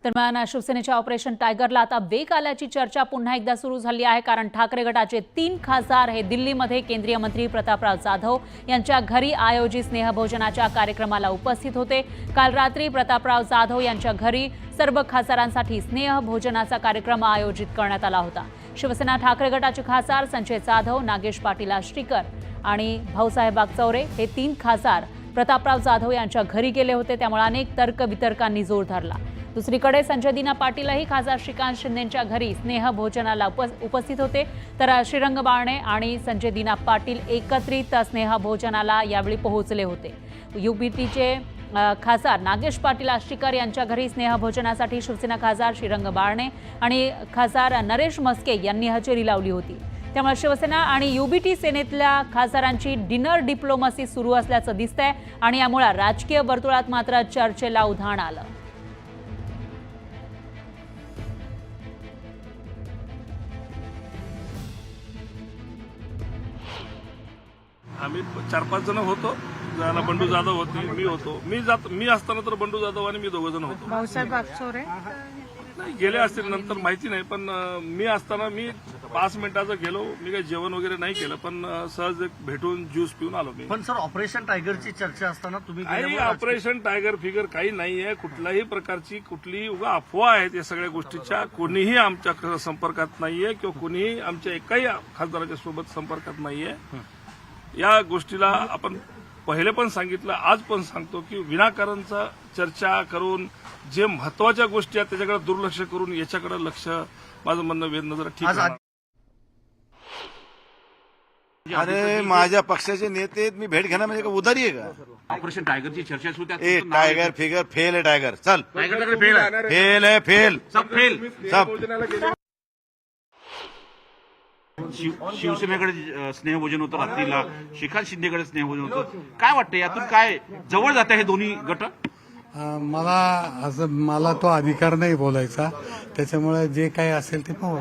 दरम्यान शिवसेनेच्या ऑपरेशन टायगरला आता वेग आल्याची चर्चा पुन्हा एकदा सुरू झाली आहे, कारण ठाकरे गटाचे 3 खासदार हे दिल्लीमध्ये केंद्रीय मंत्री प्रतापराव जाधव यांच्या घरी आयोजित स्नेहभोजनाच्या कार्यक्रमाला उपस्थित होते। काल रात्री प्रतापराव जाधव यांच्या घरी सर्व खासदारांसाठी स्नेहभोजनाचा कार्यक्रम आयोजित करण्यात आला होता। शिवसेना ठाकरे गटाचे खासदार संजय जाधव, नागेश पाटील आष्टीकर आणि भाऊसाहेब वागचौरे हे 3 खासदार प्रतापराव जाधव यांच्या घरी गेले होते, त्यामुळे अनेक तर्कवितर्कांनी जोर धरला। दुसरीकडे संजय दीना पाटीलही खासदार श्रीकांत शिंदेंच्या घरी स्नेहभोजनाला उपस्थित होते, तर श्रीरंग बारणे आणि संजय दीना पाटील एकत्रित स्नेहभोजनाला यावेळी पोहोचले होते। युबीटीचे खासदार नागेश पाटील आष्टीकर यांच्या घरी स्नेहभोजनासाठी शिवसेना खासदार श्रीरंग बारणे आणि खासदार नरेश म्हस्के यांनी हजेरी लावली होती। त्यामुळे शिवसेना आणि युबीटी सेनेतल्या खासदारांची डिनर डिप्लोमसी सुरू असल्याचं दिसतंय आणि यामुळे राजकीय वर्तुळात मात्र चर्चेला उधाण आलं। आम्ही 4-5 जण होतो, ज्याला बंडू जाधव होते, मी होतो। मी असताना तर बंडू जाधव आणि मी 2 जण होतो। भाऊसाहेब वागचौरे नाही गेले असतील नंतर माहिती नाही, पण मी असताना मी 5 मिनिटाचं गेलो। मी काही जेवण वगैरे नाही केलं, पण सहज भेटून ज्यूस पिऊन आलो मी। पण सर, ऑपरेशन टायगरची चर्चा असताना तुम्ही काही ऑपरेशन टायगर फिगर काही नाहीये, कुठल्याही प्रकारची कुठलीही उगा अफवा आहेत या सगळ्या गोष्टीच्या। कोणीही आमच्या संपर्कात नाहीये किंवा कोणीही आमच्या एकाही खासदाराच्या सोबत संपर्कात नाहीये। या गोष्टीला आपण पहिले पण सांगितलं, आज पण सांगतो की विनाकारणचा चर्चा करून जे महत्वाच्या गोष्टी आहेत त्याच्याकडे दुर्लक्ष करून याच्याकडे लक्ष, माझं म्हणणं वेधणं जरा ठीक आहे। अरे माझ्या पक्षाचे नेते मी भेट घेणं म्हणजे का उधारी आहे का? ऑपरेशन टायगरची चर्चा सुरू ए टायगर फिगर फेल है, टायगर चल फेल है, फेल सब फेल सब। शिवसेनेकडे स्नेहभोजन होतं रात्रीला, श्रीकांत शिंदेकडे स्नेहभोजन होतं। काय वाटतं यातून काय जवळ जात आहे हे दोन्ही गट? मला तो अधिकार नाही बोलायचा, त्याच्यामुळे जे काही असेल ते पाहू।